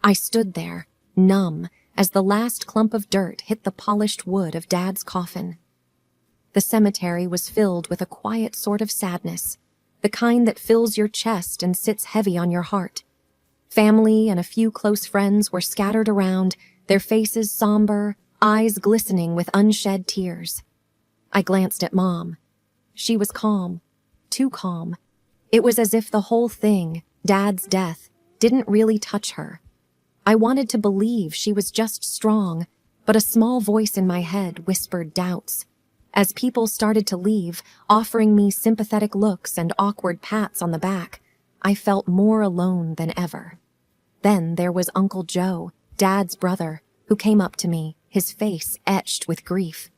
I stood there, numb, as the last clump of dirt hit the polished wood of Dad's coffin. The cemetery was filled with a quiet sort of sadness, the kind that fills your chest and sits heavy on your heart. Family and a few close friends were scattered around, their faces somber, eyes glistening with unshed tears. I glanced at Mom. She was calm, too calm. It was as if the whole thing, Dad's death, didn't really touch her. I wanted to believe she was just strong, but a small voice in my head whispered doubts. As people started to leave, offering me sympathetic looks and awkward pats on the back, I felt more alone than ever. Then there was Uncle Joe, Dad's brother, who came up to me, his face etched with grief.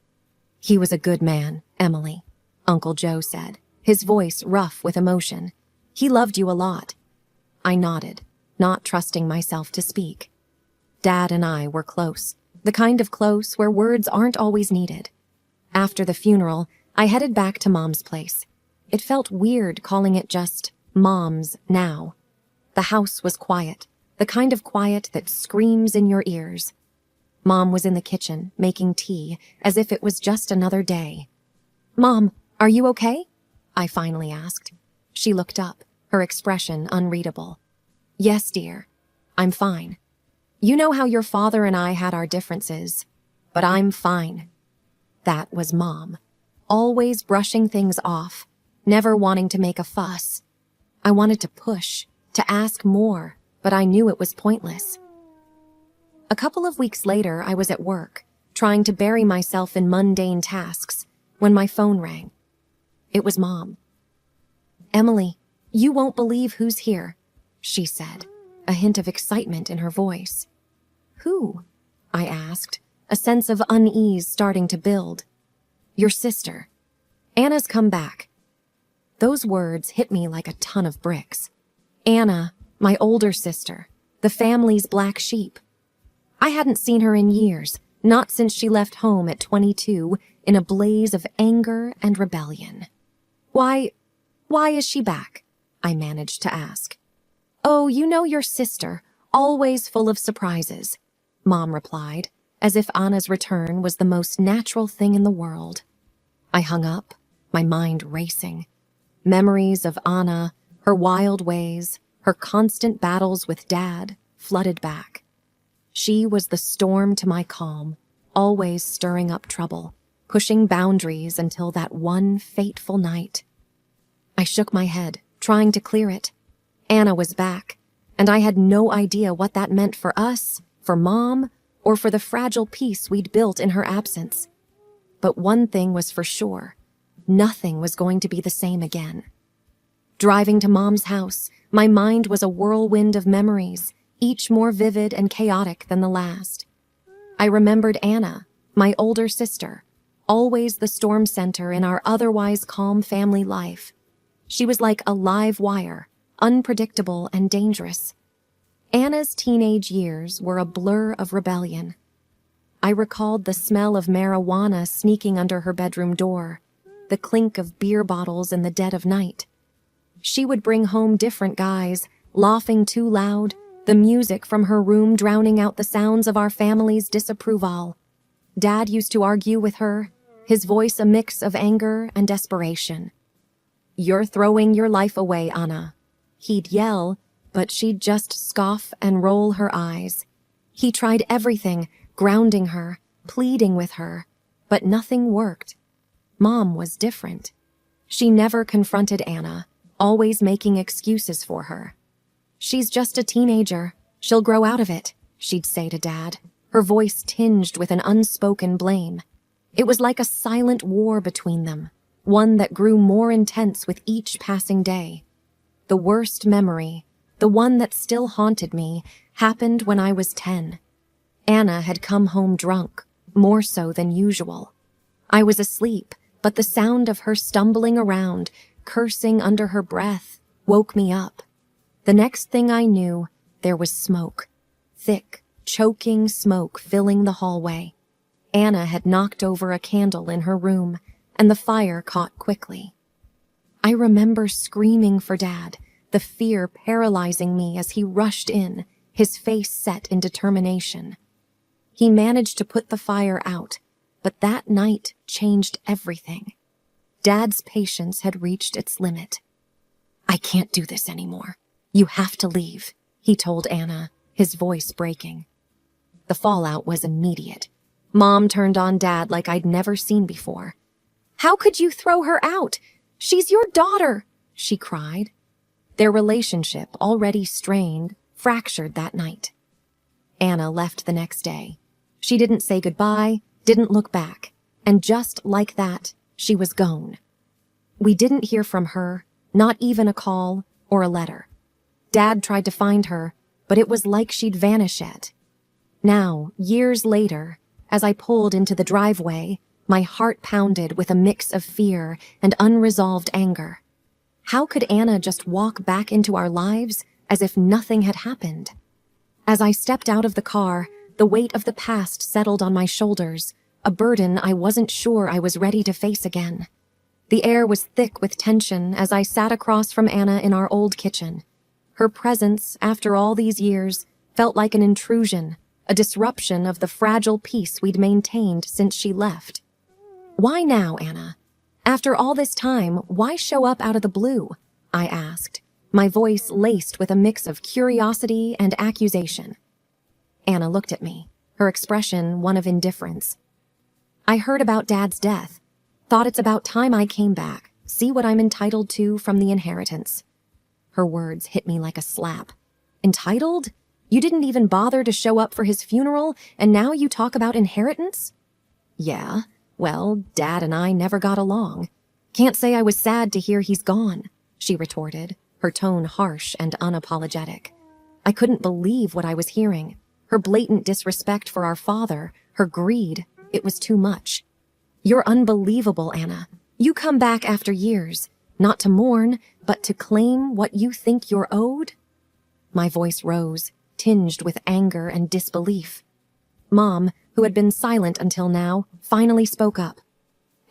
"He was a good man, Emily," Uncle Joe said, his voice rough with emotion. "He loved you a lot." I nodded, not trusting myself to speak. Dad and I were close, the kind of close where words aren't always needed. After the funeral, I headed back to Mom's place. It felt weird calling it just Mom's now. The house was quiet, the kind of quiet that screams in your ears. Mom was in the kitchen, making tea, as if it was just another day. "Mom, are you okay?" I finally asked. She looked up, her expression unreadable. "Yes, dear. I'm fine. You know how your father and I had our differences, but I'm fine." That was Mom, always brushing things off, never wanting to make a fuss. I wanted to push, to ask more, but I knew it was pointless. A couple of weeks later, I was at work, trying to bury myself in mundane tasks, when my phone rang. It was Mom. "Emily, you won't believe who's here," she said, a hint of excitement in her voice. "Who?" I asked, a sense of unease starting to build. "Your sister. Anna's come back." Those words hit me like a ton of bricks. Anna, my older sister, the family's black sheep. I hadn't seen her in years, not since she left home at 22 in a blaze of anger and rebellion. Why is she back?" I managed to ask. "Oh, you know your sister, always full of surprises," Mom replied, as if Anna's return was the most natural thing in the world. I hung up, my mind racing. Memories of Anna, her wild ways, her constant battles with Dad, flooded back. She was the storm to my calm, always stirring up trouble, pushing boundaries until that one fateful night. I shook my head, trying to clear it. Anna was back, and I had no idea what that meant for us, for Mom, or for the fragile peace we'd built in her absence. But one thing was for sure, nothing was going to be the same again. Driving to Mom's house, my mind was a whirlwind of memories, each more vivid and chaotic than the last. I remembered Anna, my older sister, always the storm center in our otherwise calm family life. She was like a live wire, unpredictable and dangerous. Anna's teenage years were a blur of rebellion. I recalled the smell of marijuana sneaking under her bedroom door, the clink of beer bottles in the dead of night. She would bring home different guys, laughing too loud, the music from her room drowning out the sounds of our family's disapproval. Dad used to argue with her, his voice a mix of anger and desperation. "You're throwing your life away, Anna." He'd yell, but she'd just scoff and roll her eyes. He tried everything, grounding her, pleading with her, but nothing worked. Mom was different. She never confronted Anna, always making excuses for her. "She's just a teenager. She'll grow out of it," she'd say to Dad, her voice tinged with an unspoken blame. It was like a silent war between them, one that grew more intense with each passing day. The worst memory, the one that still haunted me, happened when I was 10. Anna had come home drunk, more so than usual. I was asleep, but the sound of her stumbling around, cursing under her breath, woke me up. The next thing I knew, there was smoke. Thick, choking smoke filling the hallway. Anna had knocked over a candle in her room, and the fire caught quickly. I remember screaming for Dad, the fear paralyzing me as he rushed in, his face set in determination. He managed to put the fire out, but that night changed everything. Dad's patience had reached its limit. "I can't do this anymore. You have to leave," he told Anna, his voice breaking. The fallout was immediate. Mom turned on Dad like I'd never seen before. "How could you throw her out? She's your daughter," she cried. Their relationship, already strained, fractured that night. Anna left the next day. She didn't say goodbye, didn't look back, and just like that, she was gone. We didn't hear from her, not even a call or a letter. Dad tried to find her, but it was like she'd vanished. Now, years later, as I pulled into the driveway, my heart pounded with a mix of fear and unresolved anger. How could Anna just walk back into our lives as if nothing had happened? As I stepped out of the car, the weight of the past settled on my shoulders, a burden I wasn't sure I was ready to face again. The air was thick with tension as I sat across from Anna in our old kitchen. Her presence, after all these years, felt like an intrusion, a disruption of the fragile peace we'd maintained since she left. "Why now, Anna? After all this time, why show up out of the blue?" I asked, my voice laced with a mix of curiosity and accusation. Anna looked at me, her expression one of indifference. "I heard about Dad's death. Thought it's about time I came back, see what I'm entitled to from the inheritance." Her words hit me like a slap. "Entitled? You didn't even bother to show up for his funeral, and now you talk about inheritance?" "Yeah, well, Dad and I never got along. Can't say I was sad to hear he's gone," she retorted, her tone harsh and unapologetic. I couldn't believe what I was hearing. Her blatant disrespect for our father, her greed, it was too much. "You're unbelievable, Anna. You come back after years, not to mourn, but to claim what you think you're owed?" My voice rose, tinged with anger and disbelief. Mom, who had been silent until now, finally spoke up.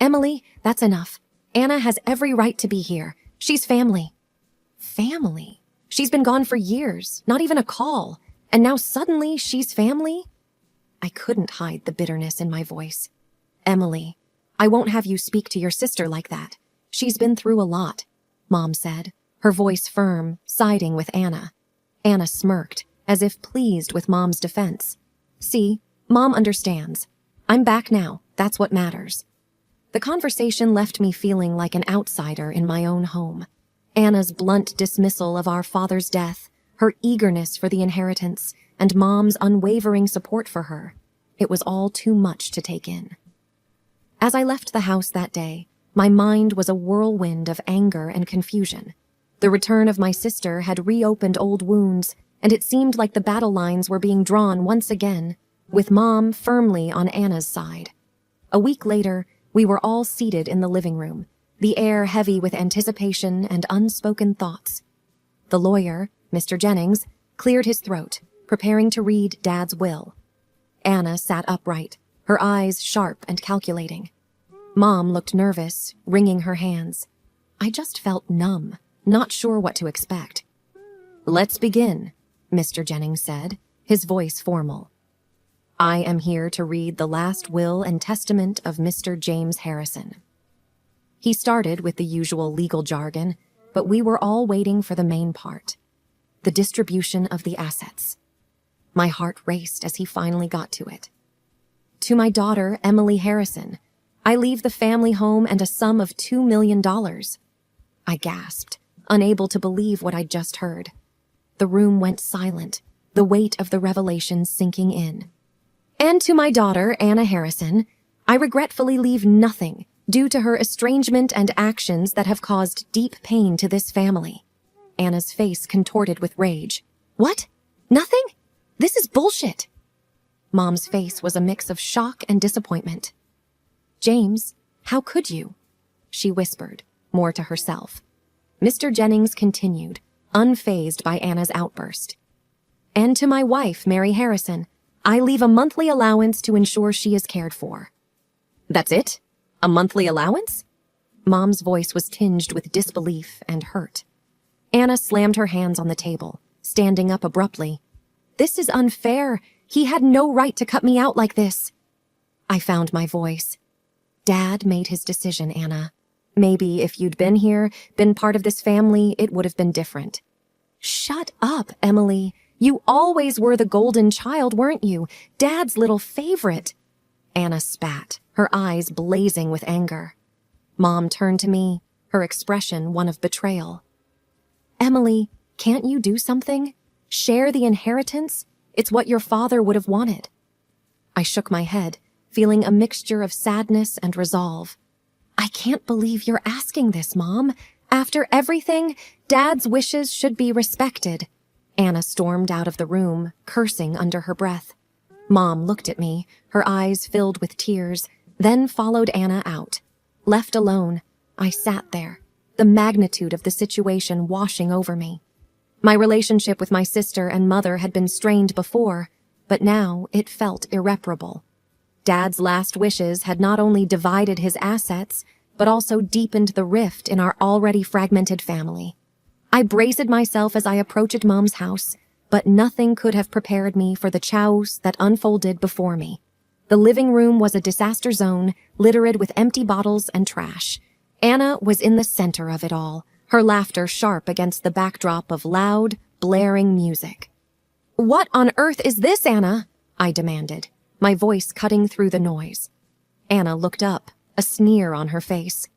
"Emily, that's enough. Anna has every right to be here. She's family." Family? She's been gone for years, not even a call, and now suddenly she's family? I couldn't hide the bitterness in my voice. "Emily, I won't have you speak to your sister like that. She's been through a lot," Mom said, her voice firm, siding with Anna. Anna smirked, as if pleased with Mom's defense. "See, Mom understands. I'm back now, that's what matters." The conversation left me feeling like an outsider in my own home. Anna's blunt dismissal of our father's death, her eagerness for the inheritance, and Mom's unwavering support for her. It was all too much to take in. As I left the house that day, my mind was a whirlwind of anger and confusion. The return of my sister had reopened old wounds, and it seemed like the battle lines were being drawn once again, with Mom firmly on Anna's side. A week later, we were all seated in the living room, the air heavy with anticipation and unspoken thoughts. The lawyer, Mr. Jennings, cleared his throat, preparing to read Dad's will. Anna sat upright, her eyes sharp and calculating. Mom looked nervous, wringing her hands. I just felt numb, not sure what to expect. "Let's begin," Mr. Jennings said, his voice formal. "I am here to read the last will and testament of Mr. James Harrison." He started with the usual legal jargon, but we were all waiting for the main part. The distribution of the assets. My heart raced as he finally got to it. "To my daughter, Emily Harrison, I leave the family home and a sum of $2 million. I gasped, unable to believe what I'd just heard. The room went silent, the weight of the revelation sinking in. "And to my daughter, Anna Harrison, I regretfully leave nothing due to her estrangement and actions that have caused deep pain to this family." Anna's face contorted with rage. "What? Nothing? This is bullshit." Mom's face was a mix of shock and disappointment. "James, how could you?" she whispered, more to herself. Mr. Jennings continued, unfazed by Anna's outburst. "And to my wife, Mary Harrison, I leave a monthly allowance to ensure she is cared for." "That's it? A monthly allowance?" Mom's voice was tinged with disbelief and hurt. Anna slammed her hands on the table, standing up abruptly. This is unfair. He had no right to cut me out like this. I found my voice. Dad made his decision, Anna. Maybe if you'd been here, been part of this family, it would have been different. Shut up, Emily. You always were the golden child, weren't you? Dad's little favorite. Anna spat, her eyes blazing with anger. Mom turned to me, her expression one of betrayal. Emily, can't you do something? Share the inheritance? It's what your father would have wanted. I shook my head, feeling a mixture of sadness and resolve. I can't believe you're asking this, Mom. After everything, Dad's wishes should be respected. Anna stormed out of the room, cursing under her breath. Mom looked at me, her eyes filled with tears, then followed Anna out. Left alone, I sat there, the magnitude of the situation washing over me. My relationship with my sister and mother had been strained before, but now it felt irreparable. Dad's last wishes had not only divided his assets, but also deepened the rift in our already fragmented family. I braced myself as I approached Mom's house, but nothing could have prepared me for the chaos that unfolded before me. The living room was a disaster zone, littered with empty bottles and trash. Anna was in the center of it all, her laughter sharp against the backdrop of loud, blaring music. "What on earth is this, Anna?" I demanded, my voice cutting through the noise. Anna looked up, a sneer on her face.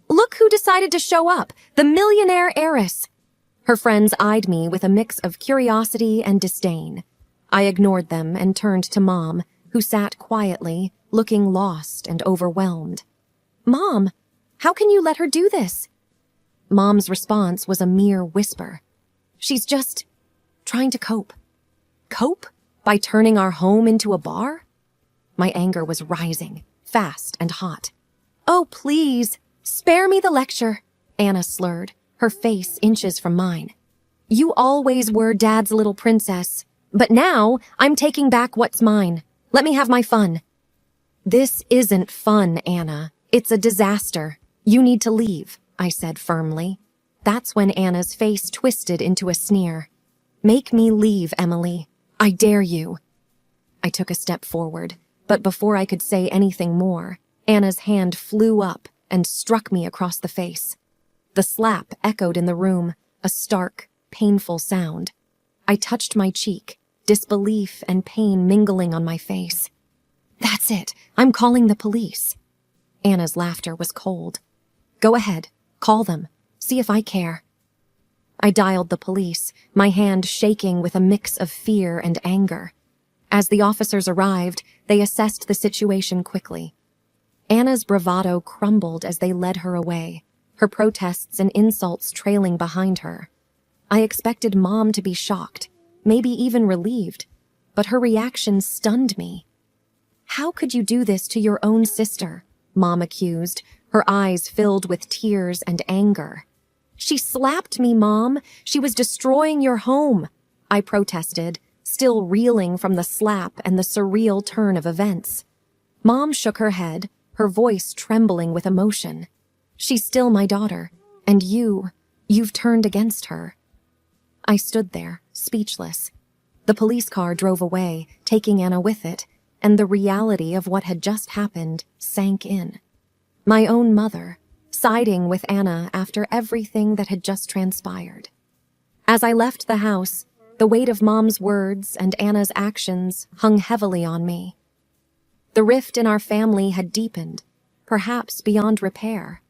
"Look who decided to show up, the millionaire heiress." Her friends eyed me with a mix of curiosity and disdain. I ignored them and turned to Mom, who sat quietly, looking lost and overwhelmed. "Mom, how can you let her do this?" Mom's response was a mere whisper. "She's just trying to cope." Cope? By turning our home into a bar? My anger was rising, fast and hot. "Oh, please, spare me the lecture," Anna slurred, her face inches from mine. "You always were Dad's little princess, but now I'm taking back what's mine. Let me have my fun." "This isn't fun, Anna. It's a disaster. You need to leave," I said firmly. That's when Anna's face twisted into a sneer. "Make me leave, Emily. I dare you." I took a step forward, but before I could say anything more, Anna's hand flew up and struck me across the face. The slap echoed in the room, a stark, painful sound. I touched my cheek, disbelief and pain mingling on my face. "That's it. I'm calling the police." Anna's laughter was cold. "Go ahead. Call them. See if I care." I dialed the police, my hand shaking with a mix of fear and anger. As the officers arrived, they assessed the situation quickly. Anna's bravado crumbled as they led her away, her protests and insults trailing behind her. I expected Mom to be shocked, maybe even relieved, but her reaction stunned me. "How could you do this to your own sister?" Mom accused, her eyes filled with tears and anger. "She slapped me, Mom. She was destroying your home," I protested, still reeling from the slap and the surreal turn of events. Mom shook her head, her voice trembling with emotion. "She's still my daughter, and you've turned against her." I stood there, speechless. The police car drove away, taking Anna with it, and the reality of what had just happened sank in. My own mother, siding with Anna after everything that had just transpired. As I left the house, the weight of Mom's words and Anna's actions hung heavily on me. The rift in our family had deepened, perhaps beyond repair,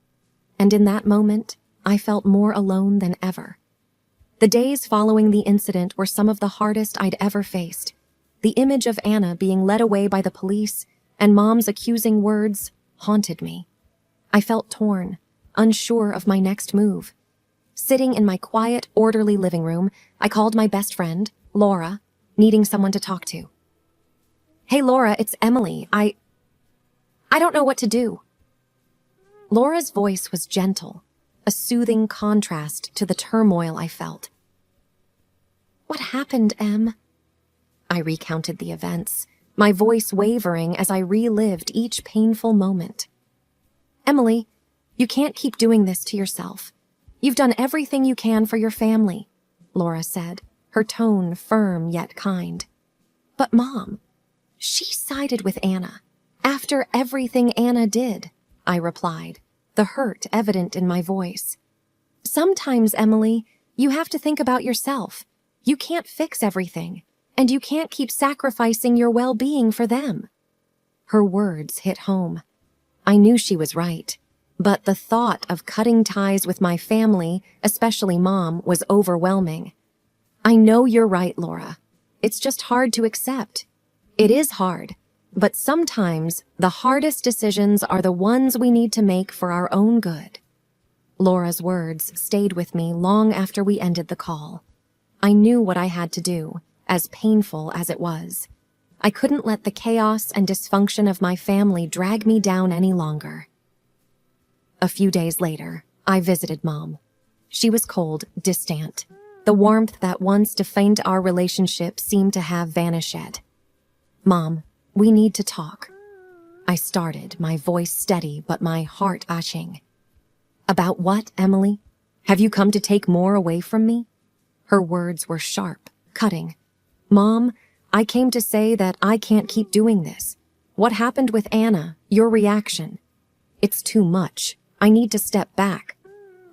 and in that moment, I felt more alone than ever. The days following the incident were some of the hardest I'd ever faced. The image of Anna being led away by the police and Mom's accusing words haunted me. I felt torn, unsure of my next move. Sitting in my quiet, orderly living room, I called my best friend, Laura, needing someone to talk to. "Hey, Laura, it's Emily. I don't know what to do." Laura's voice was gentle, a soothing contrast to the turmoil I felt. "What happened, Em?" I recounted the events, my voice wavering as I relived each painful moment. "Emily, you can't keep doing this to yourself. You've done everything you can for your family," Laura said, her tone firm yet kind. But Mom, she sided with Anna. After everything Anna did, I replied, the hurt evident in my voice. Sometimes, Emily, you have to think about yourself. You can't fix everything, and you can't keep sacrificing your well-being for them. Her words hit home. I knew she was right, but the thought of cutting ties with my family, especially Mom, was overwhelming. I know you're right, Laura. It's just hard to accept. It is hard, but sometimes the hardest decisions are the ones we need to make for our own good. Laura's words stayed with me long after we ended the call. I knew what I had to do, as painful as it was. I couldn't let the chaos and dysfunction of my family drag me down any longer. A few days later, I visited Mom. She was cold, distant. The warmth that once defined our relationship seemed to have vanished. Mom, we need to talk. I started, my voice steady but my heart aching. About what, Emily? Have you come to take more away from me? Her words were sharp, cutting. Mom, I came to say that I can't keep doing this. What happened with Anna, your reaction? It's too much. I need to step back.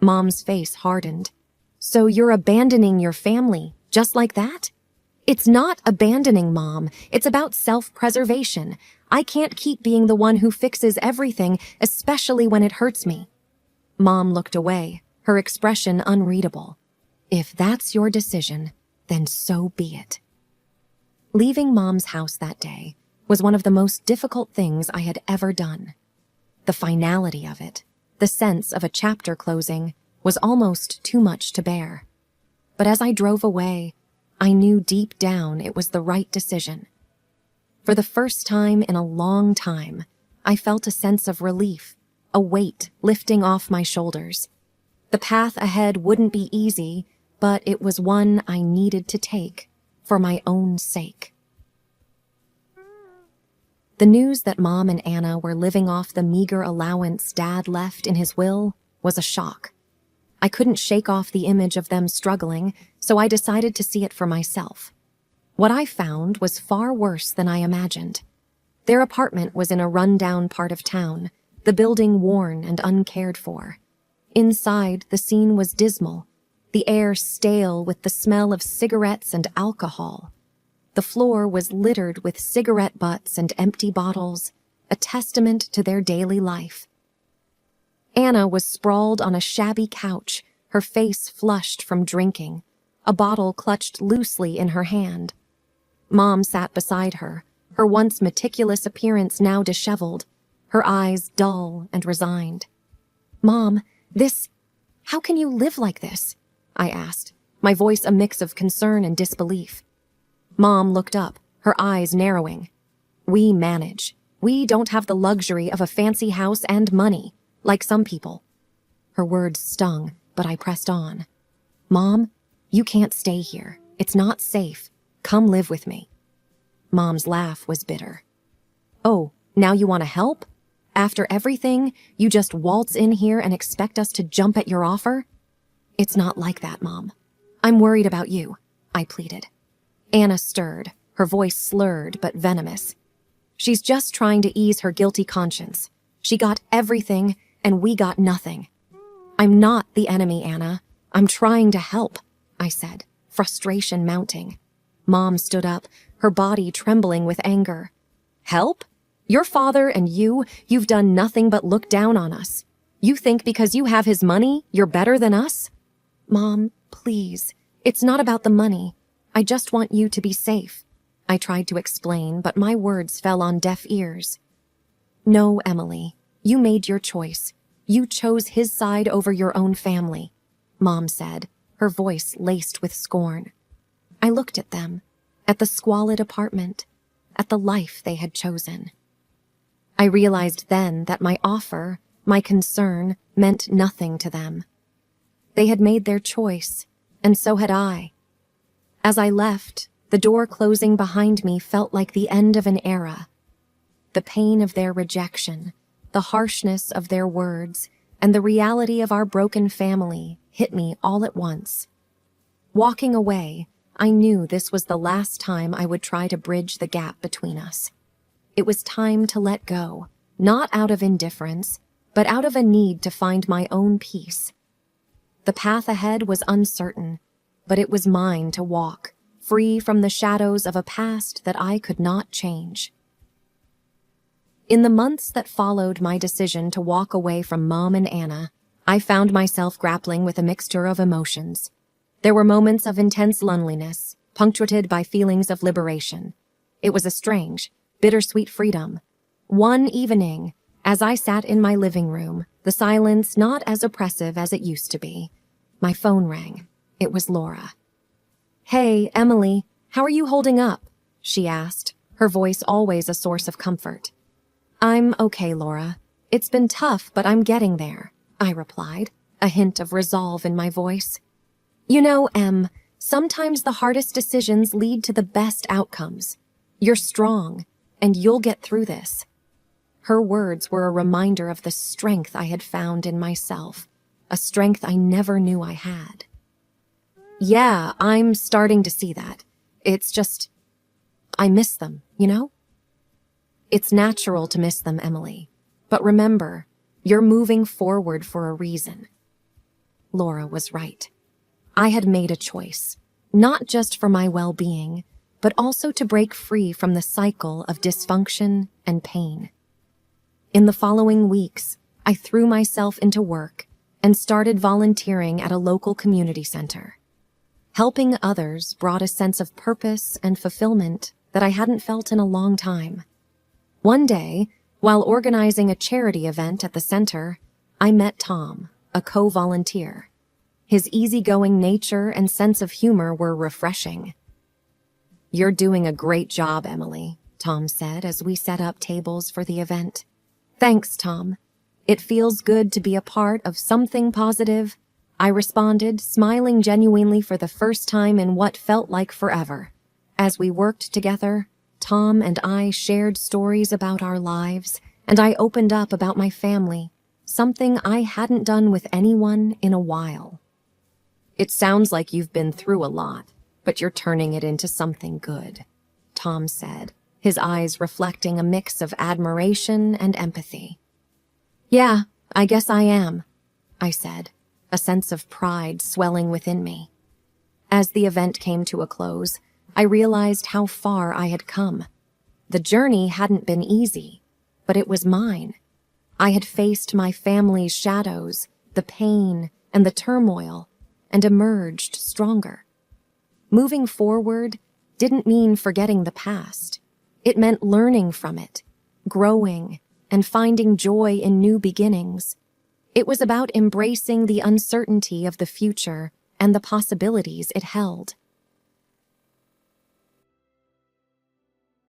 Mom's face hardened. So you're abandoning your family, just like that? It's not abandoning, Mom. It's about self-preservation. I can't keep being the one who fixes everything, especially when it hurts me. Mom looked away, her expression unreadable. If that's your decision, then so be it. Leaving Mom's house that day was one of the most difficult things I had ever done. The finality of it, the sense of a chapter closing, was almost too much to bear. But as I drove away, I knew deep down it was the right decision. For the first time in a long time, I felt a sense of relief, a weight lifting off my shoulders. The path ahead wouldn't be easy, but it was one I needed to take, for my own sake. The news that Mom and Anna were living off the meager allowance Dad left in his will was a shock. I couldn't shake off the image of them struggling, so I decided to see it for myself. What I found was far worse than I imagined. Their apartment was in a run-down part of town, the building worn and uncared for. Inside, the scene was dismal, the air stale with the smell of cigarettes and alcohol. The floor was littered with cigarette butts and empty bottles, a testament to their daily life. Anna was sprawled on a shabby couch, her face flushed from drinking, a bottle clutched loosely in her hand. Mom sat beside her, her once meticulous appearance now disheveled, her eyes dull and resigned. Mom, how can you live like this? I asked, my voice a mix of concern and disbelief. Mom looked up, her eyes narrowing. We manage. We don't have the luxury of a fancy house and money, like some people. Her words stung, but I pressed on. Mom, you can't stay here. It's not safe. Come live with me. Mom's laugh was bitter. Oh, now you want to help? After everything, you just waltz in here and expect us to jump at your offer? It's not like that, Mom. I'm worried about you, I pleaded. Anna stirred, her voice slurred but venomous. She's just trying to ease her guilty conscience. She got everything, and we got nothing. I'm not the enemy, Anna. I'm trying to help, I said, frustration mounting. Mom stood up, her body trembling with anger. Help? Your father and you've done nothing but look down on us. You think because you have his money, you're better than us? Mom, please. It's not about the money. I just want you to be safe. I tried to explain, but my words fell on deaf ears. No, Emily. You made your choice. You chose his side over your own family, Mom said, her voice laced with scorn. I looked at them, at the squalid apartment, at the life they had chosen. I realized then that my offer, my concern, meant nothing to them. They had made their choice, and so had I. As I left, the door closing behind me felt like the end of an era. The pain of their rejection, the harshness of their words, and the reality of our broken family hit me all at once. Walking away, I knew this was the last time I would try to bridge the gap between us. It was time to let go, not out of indifference, but out of a need to find my own peace. The path ahead was uncertain, but it was mine to walk, free from the shadows of a past that I could not change. In the months that followed my decision to walk away from Mom and Anna, I found myself grappling with a mixture of emotions. There were moments of intense loneliness, punctuated by feelings of liberation. It was a strange, bittersweet freedom. One evening, as I sat in my living room, the silence not as oppressive as it used to be, my phone rang. It was Laura. "Hey, Emily, how are you holding up?" she asked, her voice always a source of comfort. "I'm okay, Laura. It's been tough, but I'm getting there," I replied, a hint of resolve in my voice. "You know, Em, sometimes the hardest decisions lead to the best outcomes. You're strong, and you'll get through this." Her words were a reminder of the strength I had found in myself, a strength I never knew I had. "Yeah, I'm starting to see that. It's just, I miss them, you know?" "It's natural to miss them, Emily. But remember, you're moving forward for a reason." Laura was right. I had made a choice, not just for my well-being, but also to break free from the cycle of dysfunction and pain. In the following weeks, I threw myself into work and started volunteering at a local community center. Helping others brought a sense of purpose and fulfillment that I hadn't felt in a long time. One day, while organizing a charity event at the center, I met Tom, a co-volunteer. His easygoing nature and sense of humor were refreshing. "You're doing a great job, Emily," Tom said as we set up tables for the event. "Thanks, Tom. It feels good to be a part of something positive," I responded, smiling genuinely for the first time in what felt like forever. As we worked together, Tom and I shared stories about our lives, and I opened up about my family, something I hadn't done with anyone in a while. "It sounds like you've been through a lot, but you're turning it into something good," Tom said, his eyes reflecting a mix of admiration and empathy. "Yeah, I guess I am," I said, a sense of pride swelling within me. As the event came to a close, I realized how far I had come. The journey hadn't been easy, but it was mine. I had faced my family's shadows, the pain, and the turmoil, and emerged stronger. Moving forward didn't mean forgetting the past. It meant learning from it, growing, and finding joy in new beginnings. It was about embracing the uncertainty of the future and the possibilities it held.